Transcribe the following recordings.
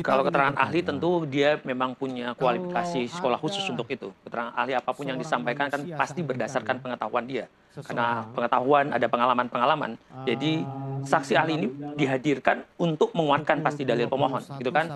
Kalau keterangan ahli tentu dia memang punya kualifikasi sekolah khusus untuk itu. Keterangan ahli apapun yang disampaikan kan pasti berdasarkan pengetahuan dia. Karena pengetahuan ada pengalaman-pengalaman. Jadi saksi ahli ini dihadirkan untuk menguatkan pasti dalil pemohon, gitu kan?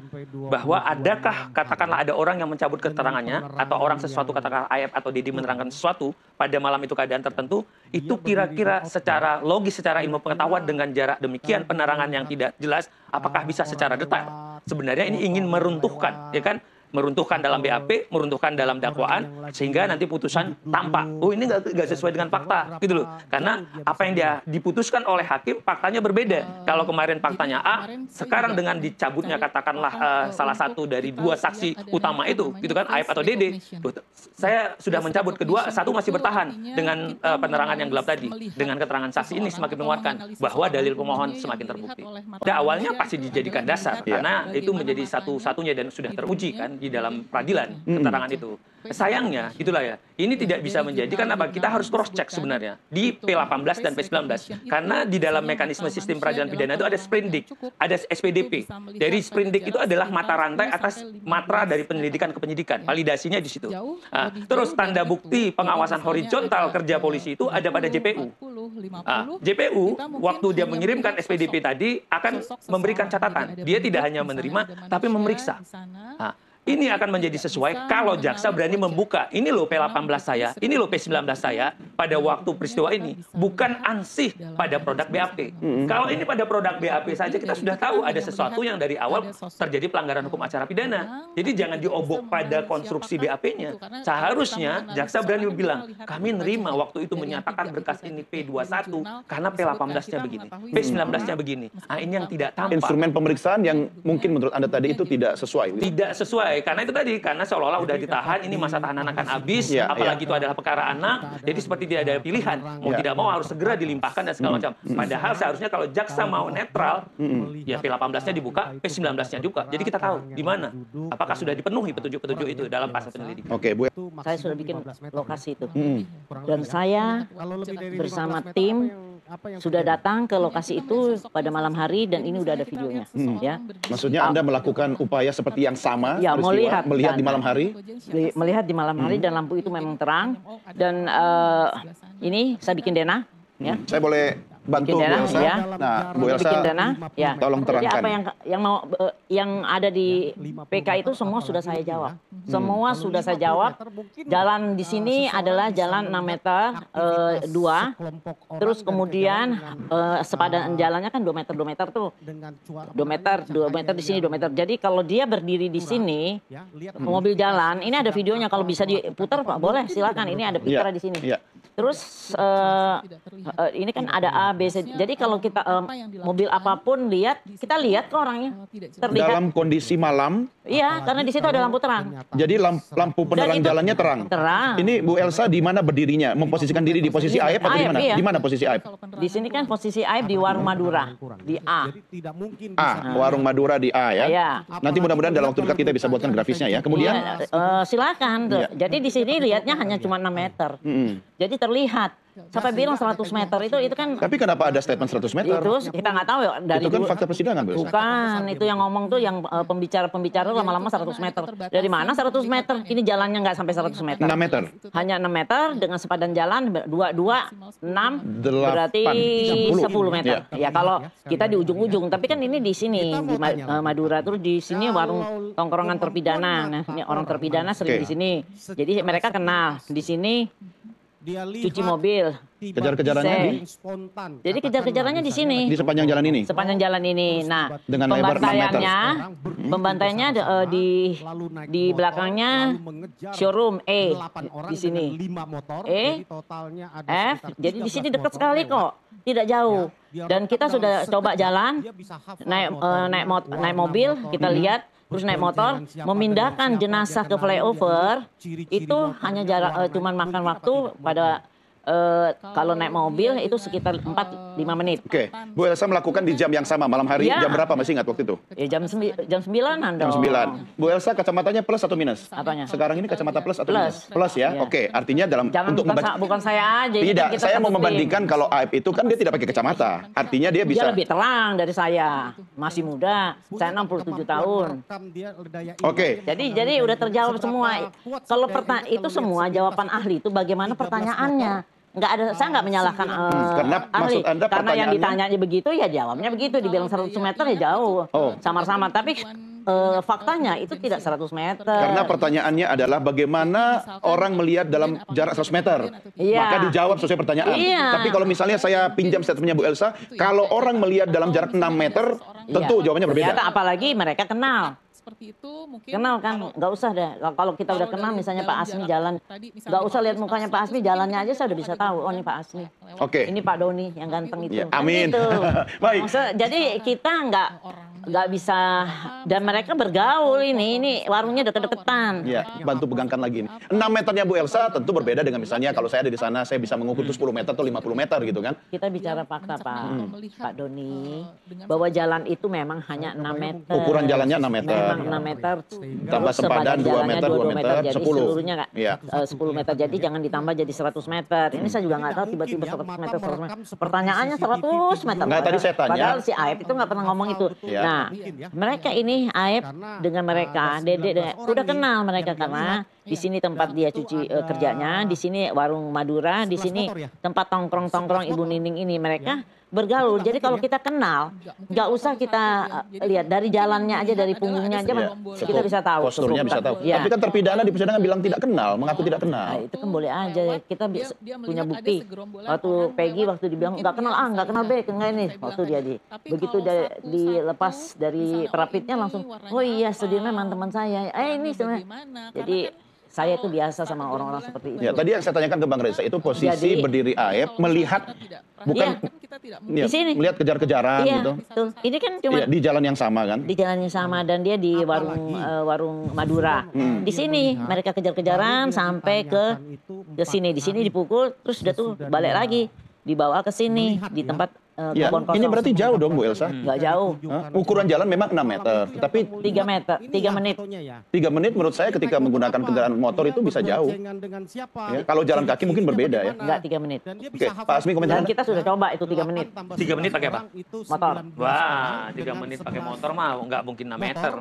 Bahwa adakah katakanlah ada orang yang mencabut keterangannya atau orang sesuatu katakanlah Ayep atau Dedi menerangkan sesuatu pada malam itu keadaan tertentu, itu kira-kira secara logis, secara ilmu pengetahuan dengan jarak demikian penerangan yang tidak jelas, apakah bisa secara detail? Sebenarnya ini ingin meruntuhkan, ya kan? Meruntuhkan dalam BAP, meruntuhkan dalam dakwaan, sehingga nanti putusan tampak, oh ini nggak sesuai dengan fakta, gitu loh. Karena apa yang dia diputuskan oleh hakim, faktanya berbeda. Kalau kemarin faktanya A, sekarang dengan dicabutnya katakanlah salah satu dari dua saksi utama itu, gitu kan, Ayep atau Dede, saya sudah mencabut kedua, satu masih bertahan dengan penerangan yang gelap tadi. Dengan keterangan saksi ini semakin menguatkan bahwa dalil pemohon semakin terbukti. Pada awalnya pasti dijadikan dasar, karena itu menjadi satu-satunya dan sudah teruji kan di dalam peradilan keterangan itu. Sayangnya, itulah ya. Ini tidak bisa menjadikan apa? Kita harus cross check sebenarnya di P18 dan P19. Karena di dalam mekanisme sistem peradilan pidana itu ada sprindik, ada SPDP. Dari sprindik itu adalah mata rantai atas matra dari penyelidikan ke penyidikan. Validasinya di situ. Nah, terus tanda bukti pengawasan horizontal kerja polisi itu ada pada JPU. JPU waktu dia mengirimkan SPDP tadi akan memberikan catatan. Dia tidak hanya menerima tapi memeriksa. Nah, ini akan menjadi sesuai kalau jaksa berani membuka. Ini loh P18 saya, ini loh P19 saya pada waktu peristiwa ini. Bukan ansih pada produk BAP. Kalau ini pada produk BAP saja kita sudah tahu ada sesuatu yang dari awal terjadi pelanggaran hukum acara pidana. Jadi jangan diobok pada konstruksi BAP-nya. Seharusnya jaksa berani bilang, kami nerima waktu itu menyatakan berkas ini P21 karena P18-nya begini, P19-nya begini. Nah, ini yang tidak tampak. Instrumen pemeriksaan yang mungkin menurut Anda tadi itu tidak sesuai. Tidak sesuai. Karena itu tadi, karena seolah-olah udah ditahan, ini masa tahanan akan habis, apalagi itu adalah perkara anak, jadi seperti tidak ada pilihan, mau tidak mau harus segera dilimpahkan dan segala macam. Padahal seharusnya kalau jaksa mau netral, ya P18-nya dibuka, P19-nya juga. Jadi kita tahu di mana, apakah sudah dipenuhi petunjuk-petunjuk itu dalam pasal penyelidikan. Oke, Bu. Saya sudah bikin lokasi itu. Dan saya bersama tim sudah datang ke lokasi itu pada malam hari dan ini udah ada videonya. Ya. Maksudnya Anda melakukan upaya seperti yang sama, ya, melihat dan, di malam hari? Melihat di malam hari dan lampu itu memang terang. Dan ini saya bikin denah. Ya. Saya boleh bantu Bu Elsa? Ya. Nah, Bu Elsa, bikin denah, ya. tolong terangkan. Jadi apa yang ada di PK itu semua sudah saya jawab. Semua sudah saya jawab. Jalan di sini adalah jalan 6 meter 2. Terus kemudian sepadan jalannya kan 2 meter 2 meter tuh. 2 meter di sini 2 meter. Jadi kalau dia berdiri di sini, mobil jalan, ini ada videonya kalau bisa diputar Pak, boleh silakan. Ini ada putar di sini. Terus ini kan ada A, B, C. Jadi kalau kita mobil apapun lihat, kita lihat ke orangnya. Terlihat. Dalam kondisi malam? Iya, karena di situ ada lampu terang. Jadi lampu penerang jalannya terang? Terang. Ini Bu Elsa di mana berdirinya? Memposisikan diri di posisi Ayep atau di mana? Iya. Di mana posisi Ayep? Di sini kan posisi Ayep di Warung Madura, di A. Warung Madura di A ya? Iya. Nanti mudah-mudahan dalam waktu dekat kita bisa buatkan grafisnya ya. Kemudian? Silakan. Jadi di sini lihatnya hanya cuma 6 meter. Jadi terlihat. Sampai bilang 100 meter itu kan. Tapi kenapa ada statement 100 meter? Itu kita nggak tahu ya. Dari itu kan fakta persidangan, Bu. Bukan, itu yang ngomong tuh yang pembicara lama-lama 100 meter. Dari mana 100 meter? Ini jalannya nggak sampai 100 meter. 6 meter? Hanya 6 meter dengan sepadan jalan 2, 6, 8, berarti 10 meter. Ya kalau kita di ujung-ujung. Tapi kan ini di sini, di Madura. Terus di sini warung tongkrongan terpidana. Nah, ini orang terpidana sering di sini. Jadi mereka kenal. Di sini cuci mobil. Kejar-kejarannya di? Jadi kejar-kejarannya di sini. Di sepanjang jalan ini? Sepanjang jalan ini. Nah, dengan lebar 6 meter. Pembantaiannya di belakangnya showroom E di sini. E, F. Jadi di sini dekat sekali kok, tidak jauh. Dan kita sudah coba jalan, naik mobil, kita lihat. Terus naik motor, memindahkan jenazah ke flyover, itu hanya jarak, cuman makan waktu pada Kalau naik mobil itu sekitar 4-5 menit. Oke, Bu Elsa melakukan di jam yang sama malam hari, Ya. jam berapa masih ingat waktu itu? Ya, jam 9-an Jam dong. 9. Bu Elsa kacamatanya plus atau minus? Apanya? Sekarang ini kacamata plus atau Plus. minus? Plus ya. Iya. Oke, artinya dalam Jangan untuk bukan saya aja. ini Tidak, kan kita saya mau satu tim. membandingkan kalau Aib itu kan dia tidak pakai kacamata. Artinya dia Dia bisa. lebih terang dari saya. Masih muda. Saya 67 tahun. Oke. Jadi udah terjawab semua. Kalau itu semua jawaban ahli itu bagaimana pertanyaannya. Nggak ada, saya nggak menyalahkan Karena ahli. maksud Anda Karena yang pertanyaannya- ditanyanya begitu ya jawabnya begitu. Dibilang 100 meter ya jauh. Oh. Sama-sama. Tapi faktanya itu tidak 100 meter. Karena pertanyaannya adalah bagaimana orang melihat dalam jarak 100 meter. Iya. Maka dijawab sesuai pertanyaan. Iya. Tapi kalau misalnya saya pinjam statementnya Bu Elsa, kalau orang melihat dalam jarak 6 meter, tentu jawabannya berbeda. Ternyata apalagi mereka kenal. Seperti itu mungkin Kenal kan, nggak usah deh. Kalau kita udah kenal, misalnya Pak Asmi jalan, nggak usah lihat mukanya Pak Asmi, jalannya aja saya udah bisa tahu. Oh ini Pak Asmi. Oke. Ini Pak Doni yang ganteng itu. Ya, amin. Kan gitu. Baik. Jadi kita nggak bisa, dan mereka bergaul ini warungnya deket-deketan. Ya, bantu pegangkan lagi. 6 meternya Bu Elsa tentu berbeda dengan misalnya kalau saya ada di sana, saya bisa mengukur itu 10 meter atau 50 meter gitu kan. Kita bicara fakta Pak Doni, bahwa jalan itu memang hanya 6 meter. Ukuran jalannya 6 meter. Memang 6 meter. Tambah Terus sempadan 2 jalannya meter, 2 meter, jadi 10. seluruhnya nggak? Iya. 10 meter, jadi jangan ditambah jadi 100 meter. Ini saya juga nggak tahu tiba-tiba 100 meter, 100 meter. Pertanyaannya 100 meter. Nggak, tadi saya tanya. Padahal si Aib itu nggak pernah ngomong itu. Iya. Nah, mereka ini Aib dengan mereka, Dede udah kenal mereka karena di sini tempat dia cuci kerjanya, di sini warung Madura, di sini tempat tongkrong-tongkrong Ibu Nining ini mereka bergaul. Jadi kalau kita kenal, nggak usah kita lihat dari jalannya aja, dari punggungnya aja, kita bisa tahu. Posturnya bisa tahu. Ya. Tapi kan terpidana di persidangan bilang tidak kenal, mengaku tidak Nah, kenal. itu kan boleh aja, kita punya melihat bukti. ada segerombolan Waktu orang Peggy yang waktu dibilang nggak kenal, nggak kenal Bek, enggak ini. Waktu dia begitu dia dilepas dari perapitnya langsung, oh iya Sudirman teman saya. Ini sebenarnya. Jadi saya itu biasa sama orang-orang seperti itu. Ya, tadi yang saya tanyakan ke Bang Reza itu posisi Jadi- berdiri Aib melihat bukan Di sini. melihat kejar-kejaran Iya, gitu. betul. Ini kan cuma Iya, di jalan yang sama kan. di jalan yang sama dan dia di warung Madura. Di sini mereka kejar-kejaran sampai ke sini. Di sini dipukul, terus udah tuh balik lagi, dibawa ke sini di tempat Ya, kebun kosong. ini berarti jauh dong Bu Elsa. Nggak jauh. Hah? Ukuran jalan memang 6 meter, tapi 3 meter, 3 menit. 3 menit menurut saya ketika menggunakan kendaraan motor itu bisa jauh. Ya, kalau jalan kaki mungkin berbeda ya. Enggak 3 menit. Oke, Pak Asmi komentar. Dan kita sudah coba itu 3 menit. 3 menit pakai apa? Motor. Wah, 3 menit pakai motor mah nggak mungkin 6 meter.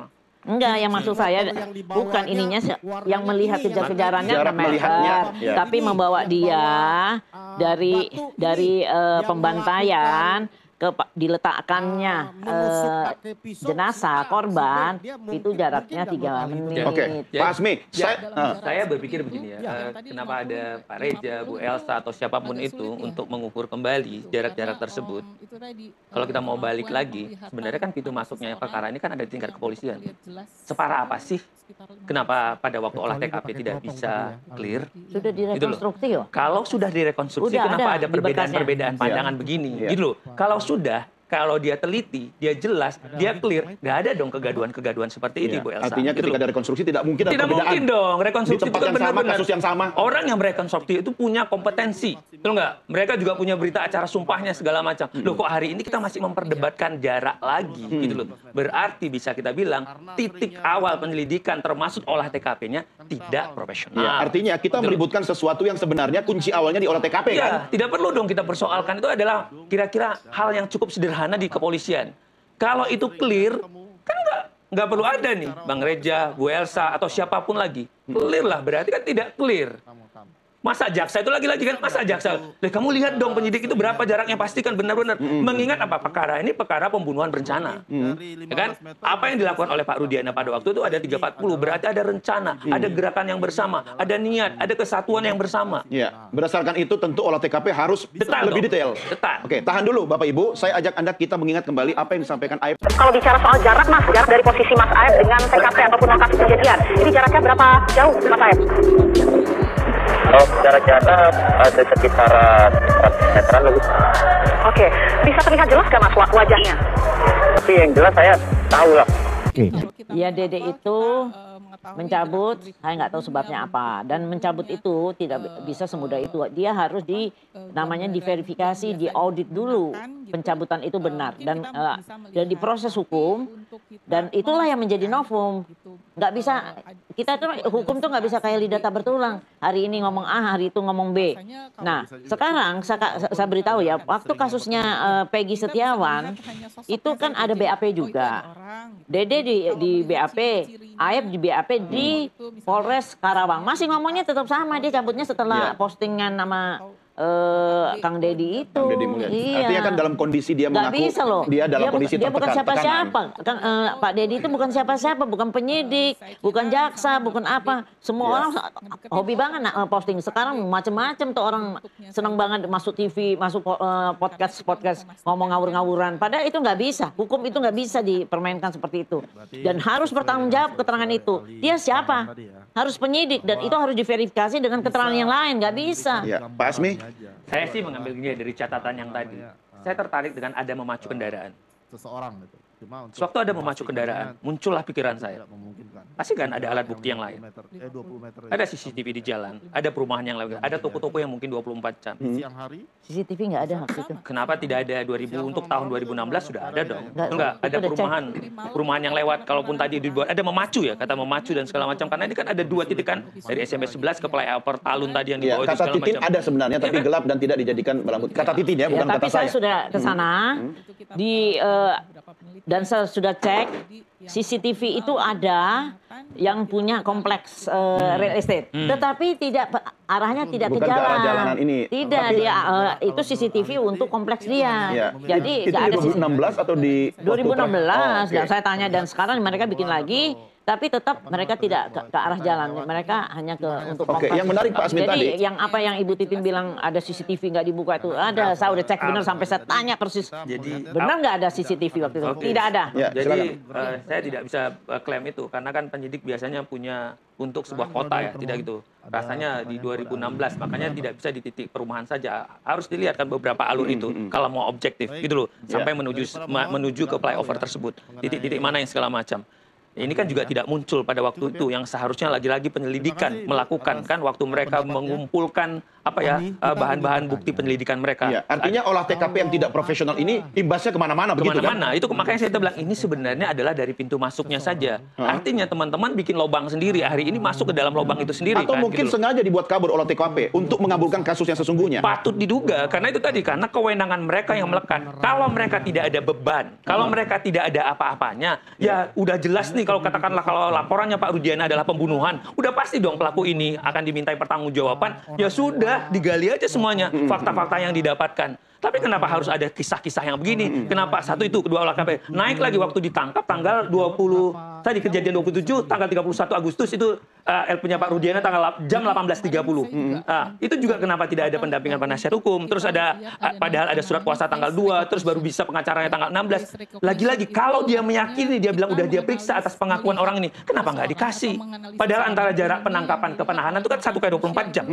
Enggak, yang maksud saya bukan ininya yang melihat kejar-kejarannya Jarak 6 meter, melihatnya, ya. tapi membawa dia dari pembantaian ke diletakkannya jenazah korban itu jaraknya 3 menit. Oke, Pak Asmi, Saya berpikir begini ya, kenapa ada Pak Reza, Bu Elsa atau siapapun itu untuk mengukur kembali jarak-jarak tersebut. Kalau kita mau balik lagi, sebenarnya kan pintu masuknya perkara ini kan ada di tingkat kepolisian. Separah apa sih? Kenapa pada waktu olah TKP tidak bisa clear? Sudah direkonstruksi loh. Kalau sudah direkonstruksi, Udah kenapa ada ada di perbedaan-perbedaan pandangan begini? Iya. Gitu loh. Kalau dia teliti, dia jelas, dia clear, nggak ada dong kegaduhan-kegaduhan seperti ini, Iya. Bu Elsa. Artinya Gitu ketika loh. ada rekonstruksi tidak mungkin ada Tidak perbedaan. mungkin dong, Di rekonstruksi tempat itu kan yang sama, benar-benar kasus yang sama. orang yang merekonstruksi itu punya kompetensi, betul nggak? Mereka juga punya berita acara sumpahnya segala macam. Loh kok hari ini kita masih memperdebatkan jarak lagi, gitu loh. Berarti bisa kita bilang titik awal penyelidikan termasuk olah TKP-nya tidak profesional. Ya, artinya kita meributkan sesuatu yang sebenarnya kunci awalnya di olah TKP kan. Iya, tidak perlu dong kita persoalkan. Itu adalah kira-kira hal yang cukup sederhana di kepolisian. Kalau itu clear, kan nggak perlu ada nih Bang Reza, Bu Elsa, atau siapapun lagi. Clear lah, berarti kan tidak clear. Masa jaksa itu lagi-lagi kan, masa jaksa. Kamu lihat dong penyidik itu berapa jaraknya, pastikan benar-benar. Mengingat apa, perkara ini perkara pembunuhan berencana. Ya kan? Apa yang dilakukan oleh Pak Rudiana pada waktu itu ada 340, berarti ada rencana, ada gerakan yang bersama, ada niat, ada kesatuan yang bersama. Ya, berdasarkan itu tentu olah TKP harus Detail lebih dong. detail. Detail. Oke, tahan dulu Bapak Ibu. Saya ajak Anda kita mengingat kembali apa yang disampaikan Aib. Kalau bicara soal jarak Mas, jarak dari posisi Mas Aib dengan TKP ataupun lokasi kejadian, ini jaraknya berapa jauh Mas Aib? Kalau secara jarak ada sekitar 100 meteran lebih. Oke, bisa terlihat jelas nggak Mas wajahnya? Tapi yang jelas saya tahu lah. Ya Dede itu mencabut, saya nggak tahu sebabnya apa. Dan mencabut itu tidak bisa semudah itu. Dia harus namanya diverifikasi, diaudit dulu pencabutan itu benar dan diproses hukum. Dan itulah yang menjadi novum. Nggak bisa, kita tuh hukum tuh nggak bisa kayak lidah tak bertulang. Hari ini ngomong A, hari itu ngomong B. Nah, sekarang saya beritahu ya, waktu kasusnya Peggy Setiawan, itu kan ada BAP juga. Dede di BAP, Aep di BAP di Polres Karawang. Masih ngomongnya tetap sama, dia cabutnya setelah postingan nama Kang Deddy itu. Kang Deddy Mulyadi. Iya. Artinya kan dalam kondisi dia Nggak mengaku bisa loh. dia dalam kondisi dia bukan tertekan, siapa-siapa. Kan Pak Deddy itu bukan siapa-siapa, bukan penyidik, bukan jaksa, bukan apa. Semua orang hobi banget posting. Sekarang macam-macam tuh orang senang banget masuk TV, masuk podcast ngomong ngawur-ngawuran. Padahal itu nggak bisa. Hukum itu nggak bisa dipermainkan seperti itu. Dan harus bertanggung jawab keterangan itu. Dia siapa? Harus penyidik dan itu harus diverifikasi dengan keterangan yang lain. Nggak bisa. Ya, Pak Asmi. Saya sih mengambilnya dari catatan yang tadi. Saya tertarik dengan ada memacu kendaraan. Seseorang gitu. Cuma untuk Sewaktu ada memacu kendaraan, muncullah pikiran saya. tidak memungkinkan. Pasti kan ada alat bukti yang lain. 20 meter. Ada CCTV di jalan, ada perumahan yang lain, ada toko-toko yang mungkin 24 jam. Siang hari CCTV nggak ada waktu itu. Kenapa tidak ada 2000 untuk tahun 2016 sudah ada dong? Nggak, Enggak, itu ada udah perumahan yang lewat. Kalaupun tadi dibuat ada memacu ya, kata memacu dan segala macam. Karena ini kan ada 2 titik kan dari SMP 11 ke flyover Talun tadi yang Ya, dibawa itu kata segala titin macam. ada sebenarnya tapi gelap dan tidak dijadikan barang bukti. Kata titin ya, bukan Tapi kata saya saya. sudah ke sana dan saya sudah cek CCTV itu ada yang punya kompleks real estate, tetapi tidak arahnya tidak Bukan ke ke arah jalan. jalanan ini. Tidak, Tapi- dia itu CCTV untuk kompleks dia. Ya. Jadi itu nggak di ada 2016 atau di 2016 Oh, oke. dan saya tanya dan sekarang mereka bikin lagi. Tapi tetap mereka tidak ke arah jalan, mereka hanya untuk Oke, kompleks. yang menarik Pak Asmin Jadi tadi. yang apa yang Ibu Titin bilang ada CCTV nggak dibuka itu ada, saya udah cek benar sampai saya tanya persis. Jadi Benar nggak ada CCTV waktu itu? Oke. Tidak ada. Ya, Jadi saya tidak bisa klaim itu karena kan penyidik biasanya punya untuk sebuah kota ya, tidak gitu. Rasanya di 2016, makanya tidak bisa di titik perumahan saja. Harus dilihat kan beberapa alur itu kalau mau objektif gitu loh, sampai menuju ke flyover tersebut. Titik-titik mana yang segala macam. Ini kan juga tidak muncul pada waktu itu yang seharusnya lagi-lagi penyelidikan melakukan kan waktu mereka mengumpulkan apa ya bahan-bahan bukti penyelidikan mereka. Ya, artinya olah TKP yang tidak profesional ini imbasnya kemana-mana begitu kan? Kemana-mana. Itu makanya saya bilang ini sebenarnya adalah dari pintu masuknya saja. Artinya teman-teman bikin lubang sendiri. Hari ini masuk ke dalam lubang itu sendiri. Atau kan, mungkin gitu loh. sengaja dibuat kabur olah TKP untuk mengabulkan kasus yang sesungguhnya. Patut diduga karena itu tadi karena kewenangan mereka yang melekat. Kalau mereka tidak ada beban, kalau mereka tidak ada apa-apanya, ya udah jelas nih kalau katakanlah kalau laporannya Pak Rudiana adalah pembunuhan, udah pasti dong pelaku ini akan dimintai pertanggungjawaban. Ya sudah, digali aja semuanya fakta-fakta yang didapatkan. Tapi kenapa harus ada kisah-kisah yang begini? Kenapa satu itu, kedua olah TKP. Naik lagi waktu ditangkap tanggal 20 tadi kejadian 27, tanggal 31 Agustus itu LP-nya Pak Rudiana jam 18.30. Itu juga kenapa tidak ada pendampingan penasihat hukum. Terus ada padahal ada surat kuasa tanggal 2, terus baru bisa pengacaranya tanggal 16. Lagi-lagi kalau dia meyakini dia bilang udah dia periksa atas pengakuan orang ini, kenapa nggak dikasih? Padahal antara jarak penangkapan ke penahanan itu kan 1x24 jam.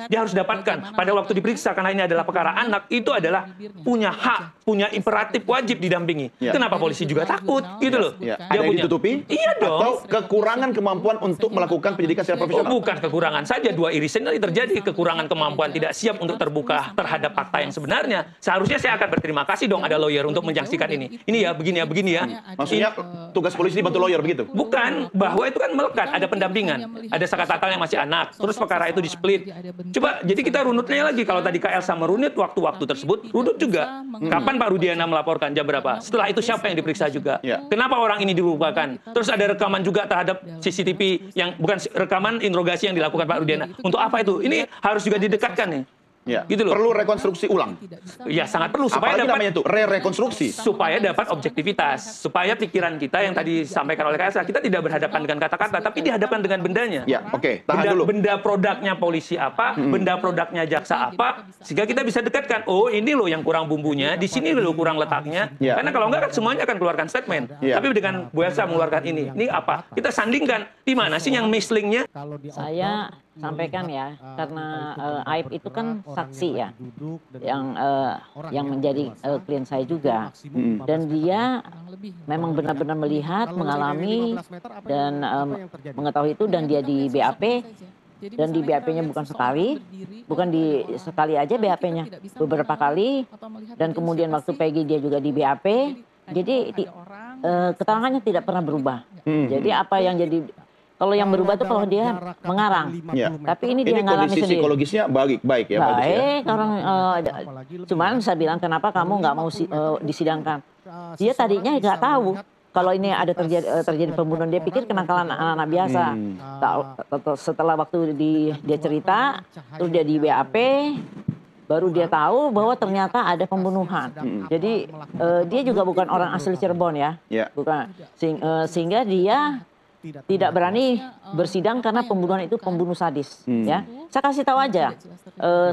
Dia harus dapatkan. Pada waktu diperiksa karena ini adalah perkara anak, itu adalah punya hak, punya imperatif wajib didampingi. Ya. Kenapa polisi juga takut? Gitu loh. Ya. Dia Ada yang punya. ditutupi? Iya dong. Atau kekurangan kemampuan untuk melakukan penyidikan secara profesional? Bukan kekurangan saja, dua irisan ini terjadi. Kekurangan kemampuan tidak siap untuk terbuka terhadap fakta yang sebenarnya. Seharusnya saya akan berterima kasih dong ada lawyer untuk menyaksikan ini. Ini ya, begini ya, begini ya. Maksudnya tugas polisi dibantu lawyer begitu? Bukan, bahwa itu kan melekat, ada pendampingan. Ada Sakatatal yang masih anak, terus perkara itu di-split. Coba, jadi kita runutnya lagi. Kalau tadi Kak Elsa merunut waktu-waktu tersebut, runut juga. Kapan Pak Rudiana melaporkan, jam berapa? Setelah itu siapa yang diperiksa juga? Ya. Kenapa orang ini dilupakan? Terus ada rekaman juga terhadap CCTV yang bukan rekaman interogasi yang dilakukan Pak Rudiana. Untuk apa itu? Ini harus juga didekatkan nih. Ya. Gitu loh. Perlu rekonstruksi ulang. Ya sangat perlu supaya Apalagi dapat namanya itu rekonstruksi. supaya dapat objektivitas, supaya pikiran kita yang tadi disampaikan oleh Kak Elsa, kita tidak berhadapan dengan kata-kata, tapi dihadapkan dengan bendanya. Ya, oke. Tahan dulu. Benda produknya polisi apa, benda produknya jaksa apa, sehingga kita bisa dekatkan, oh ini loh yang kurang bumbunya, di sini loh kurang letaknya. Ya. Karena kalau enggak kan semuanya akan keluarkan statement. Ya. Tapi dengan Bu Elsa mengeluarkan ini apa? Kita sandingkan, di mana sih yang mislinknya? Saya sampaikan ya, karena Aib itu kan saksi ya, yang menjadi klien saya juga, dan dia memang benar-benar melihat, mengalami, dan mengetahui itu, dan dia di BAP. Dan di BAP-nya bukan sekali aja BAP-nya, beberapa kali, dan kemudian waktu Peggy dia juga di BAP, jadi keterangannya tidak pernah berubah. Jadi apa yang jadi, kalau yang berubah itu kalau dia mengarang, tapi ini dia ngalami sendiri. Kondisi psikologisnya baik ya? Baik, orang, cuman saya bilang kenapa kamu nggak mau disidangkan? Dia tadinya nggak tahu. Kalau ini ada terjadi pembunuhan, dia pikir kenakalan anak-anak biasa. Setelah waktu dia cerita, terus dia di BAP, baru dia tahu bahwa ternyata ada pembunuhan. Jadi dia juga bukan orang asli Cirebon ya, bukan. Sehingga dia tidak berani bersidang karena pembunuhan itu pembunuh sadis. Ya, saya kasih tahu aja.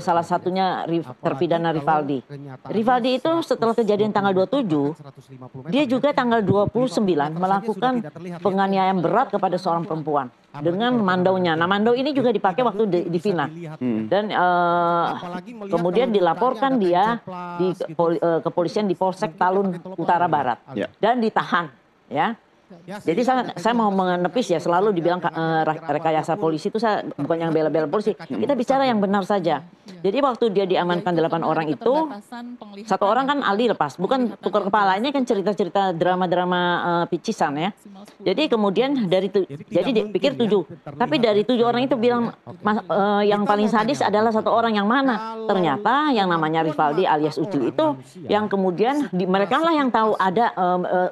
Salah satunya terpidana Rivaldi. Rivaldi itu setelah kejadian tanggal 27, dia juga tanggal 29 melakukan penganiayaan berat kepada seorang perempuan dengan mandaunya. Nah, mandau ini juga dipakai waktu di Vina. Dan kemudian dilaporkan dia di kepolisian di Polsek Talun Utara Barat dan ditahan. Ya. Jadi saya mau menepis ya, selalu dibilang rekayasa polisi itu, saya bukan yang bela-bela polisi. Kita bicara yang benar saja. Jadi waktu dia diamankan 8 orang itu, 1 orang kan Aldi lepas, bukan tukar kepala. Ini kan cerita-cerita drama-drama picisan ya. Jadi kemudian jadi dia pikir 7. Tapi dari 7 orang itu bilang yang paling sadis adalah 1 orang, yang mana? Ternyata yang namanya Rivaldi alias Ucil itu, yang kemudian mereka lah yang tahu ada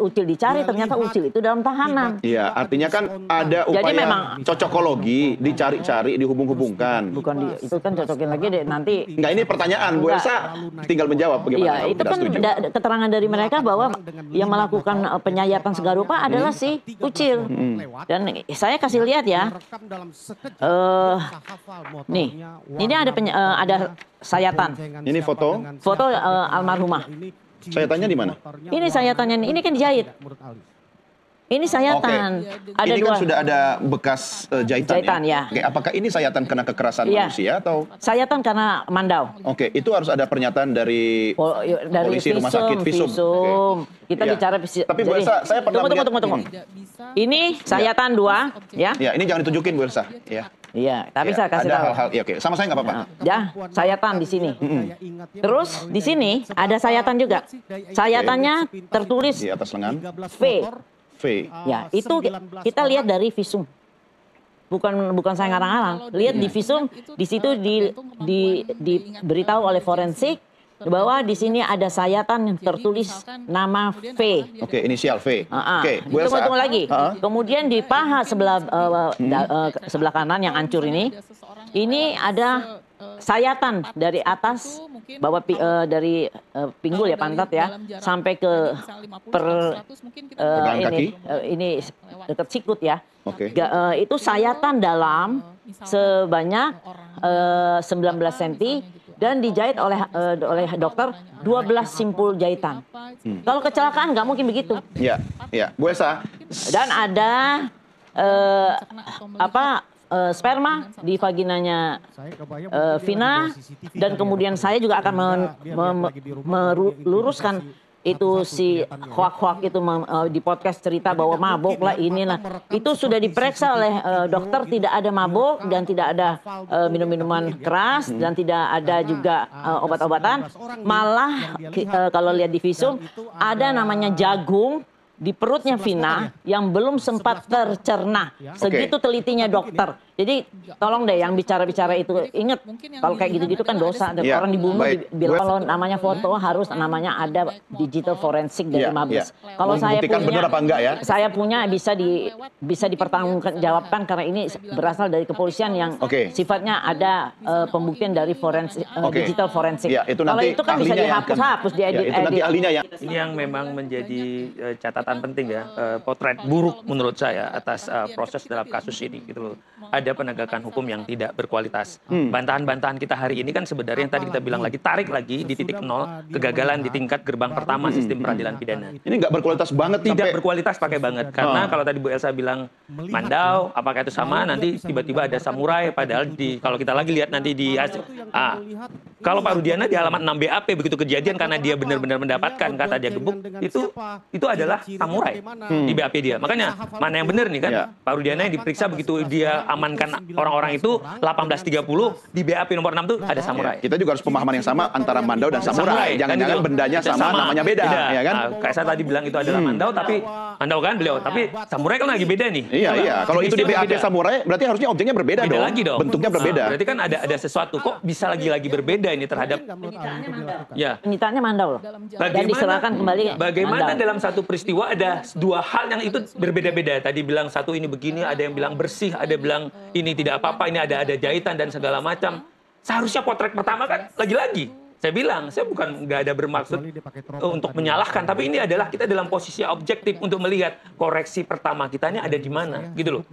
Ucil dicari, ternyata Ucil itu dalam tahanan. Iya, artinya kan ada upaya. Jadi memang cocokologi, dicari-cari, dihubung-hubungkan. Bukan itu kan cocokin lagi deh nanti. Enggak, ini pertanyaan Bu Elsa tinggal menjawab bagaimana. Iya, itu kan keterangan dari mereka bahwa yang melakukan penyayatan segala rupa adalah si Ucil. Dan saya kasih lihat ya. Nih, ini ada sayatan. Ini foto almarhumah. Sayatannya di mana? Ini sayatannya, ini kan dijahit. Ini sayatan. Ada ini 2. Kan sudah ada bekas jahitan ya? Oke, apakah ini sayatan karena kekerasan manusia atau? Sayatan karena mandau. Oke, itu harus ada pernyataan dari polisi rumah sakit visum. Kita bicara visum. Tapi Bu Elsa, saya pernah tunggu. Ini sayatan 2, ya. Ya, ini jangan ditunjukin Bu Elsa, ya. Iya, tapi saya kasih tahu. Ada hal-hal, ya oke. Sama saya nggak apa-apa. Ya, sayatan di sini. Terus di sini ada sayatan juga. Sayatannya tertulis di atas lengan. V. Ya, itu kita lihat dari visum. Bukan saya ngarang-ngarang. Lihat di visum, di situ diberitahu oleh forensik bahwa di sini ada sayatan yang tertulis nama V. Oke, inisial V. Oke, Bu Elsa. Tunggu lagi. Kemudian di paha sebelah kanan yang hancur ini ada sayatan dari atas bawah dari pinggul ya, pantat ya, sampai ke ini dekat sikut ya. Itu sayatan dalam sebanyak 19 cm dan dijahit oleh dokter 12 simpul jahitan. Kalau kecelakaan nggak mungkin begitu. Iya, Bu Elsa. Dan ada sperma di vaginanya Vina, dan kemudian saya juga akan meluruskan itu si hoak-hoak itu di podcast cerita bahwa mabuk lah inilah. Itu sudah diperiksa oleh dokter, tidak ada mabuk dan tidak ada minum-minuman keras dan tidak ada juga obat-obatan. Malah kalau lihat di visum ada namanya jagung di perutnya Vina yang belum sempat tercerna. Segitu telitinya dokter. Jadi tolong deh yang bicara-bicara itu ingat, kalau kayak gitu-gitu kan dosa. Orang dibunuh, kalau namanya foto harus namanya ada digital forensik dari Mabes. Kalau saya punya, apa enggak, ya? Saya punya bisa dipertanggungjawabkan karena ini berasal dari kepolisian yang sifatnya ada pembuktian dari forensik, digital forensik. Itu kalau itu kan bisa dihapus-hapus, diedit-edit. Ini yang memang menjadi catatan catatan penting ya, potret buruk menurut saya atas proses dalam kasus ini gitu loh. Ada penegakan hukum yang tidak berkualitas. Bantahan-bantahan kita hari ini kan sebenarnya yang tadi kita bilang lagi, tarik lagi di titik nol, kegagalan di tingkat gerbang pertama sistem peradilan pidana. Ini nggak berkualitas banget. Tidak berkualitas pakai banget. Karena kalau tadi Bu Elsa bilang Mandau, apakah itu sama? Nanti tiba-tiba ada samurai, padahal kalau kita lagi lihat nanti di kalau Pak Rudiana di halaman 6 BAP begitu kejadian karena dia benar-benar mendapatkan kata dia gebuk, itu adalah samurai di BAP dia. Makanya mana yang benar nih kan? Pak Rudiana yang diperiksa begitu dia amankan orang-orang itu 18.30 di BAP nomor 6 itu ada samurai. Kita juga harus pemahaman yang sama antara Mandau dan samurai. Jangan-jangan bendanya sama, namanya beda. Ya kan? Kayak saya tadi bilang itu adalah Mandau, tapi Mandau kan beliau, tapi samurai kan lagi beda nih. Iya. Kalau itu di BAP samurai, berarti harusnya objeknya berbeda dong. Lagi dong. Bentuknya berbeda. Berarti kan ada sesuatu. Kok bisa lagi berbeda ini terhadap Penyitaannya Mandau loh. Dan diserahkan kembali. Bagaimana dalam satu peristiwa ada dua hal yang itu berbeda-beda. Tadi bilang satu ini begini, ada yang bilang bersih, ada yang bilang ini tidak apa-apa, ini ada jahitan dan segala macam. Seharusnya potret pertama kan lagi-lagi. Saya bilang, saya bukan nggak ada bermaksud untuk menyalahkan, tapi ini adalah kita dalam posisi objektif untuk melihat koreksi pertama kitanya ada di mana, gitu loh.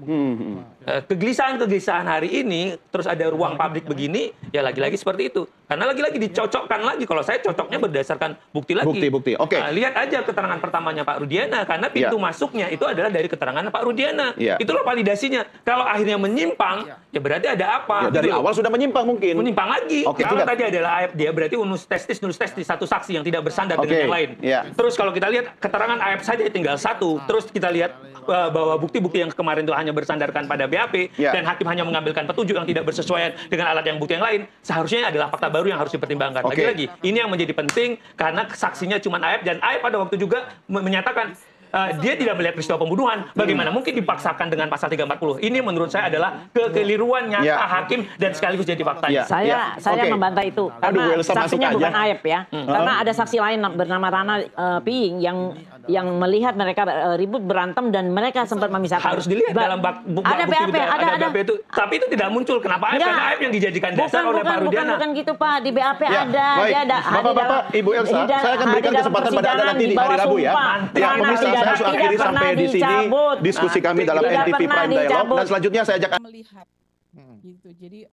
Kegelisahan hari ini, terus ada ruang publik begini, ya lagi-lagi seperti itu. Karena lagi-lagi dicocokkan lagi. Kalau saya cocoknya berdasarkan bukti lagi. Bukti. Oke. Lihat aja keterangan pertamanya Pak Rudiana, karena pintu masuknya itu adalah dari keterangan Pak Rudiana. Itulah validasinya. Kalau akhirnya menyimpang, ya berarti ada apa? Dari awal sudah menyimpang mungkin. Menyimpang lagi. Kalau tadi adalah AF dia, berarti nulus testis satu saksi yang tidak bersandar dengan yang lain. Terus kalau kita lihat keterangan AF saja tinggal satu. Terus kita lihat bahwa bukti-bukti yang kemarin itu hanya bersandarkan pada BAP dan hakim hanya mengambilkan petunjuk yang tidak bersesuaian dengan alat yang bukti yang lain, seharusnya adalah fakta baru yang harus dipertimbangkan. Lagi-lagi, ini yang menjadi penting karena saksinya cuma AF, dan AF pada waktu juga menyatakan dia tidak melihat peristiwa pembunuhan. Bagaimana mungkin dipaksakan dengan pasal 340? Ini menurut saya adalah kekeliruan nyata hakim dan sekaligus jadi faktanya. Saya membantah itu karena saksinya bukan AF ya. Karena ada saksi lain bernama Rana Piing yang melihat mereka ribut berantem dan mereka sempat memisahkan. Harus dilihat dalam ada BAP, ada BAP itu. Tapi itu tidak muncul. Kenapa AF? Karena AF yang dijadikan dasar oleh Pak Rudiana. Bukan gitu Pak, di BAP ada. Bapak-bapak, Ibu Elsa, saya akan berikan kesempatan pada Anda nanti di hari Rabu ya. Pemirsa, saya harus akhiri sampai di sini diskusi kami dalam NTV Prime Dialog, dan selanjutnya saya ajak melihat gitu. Jadi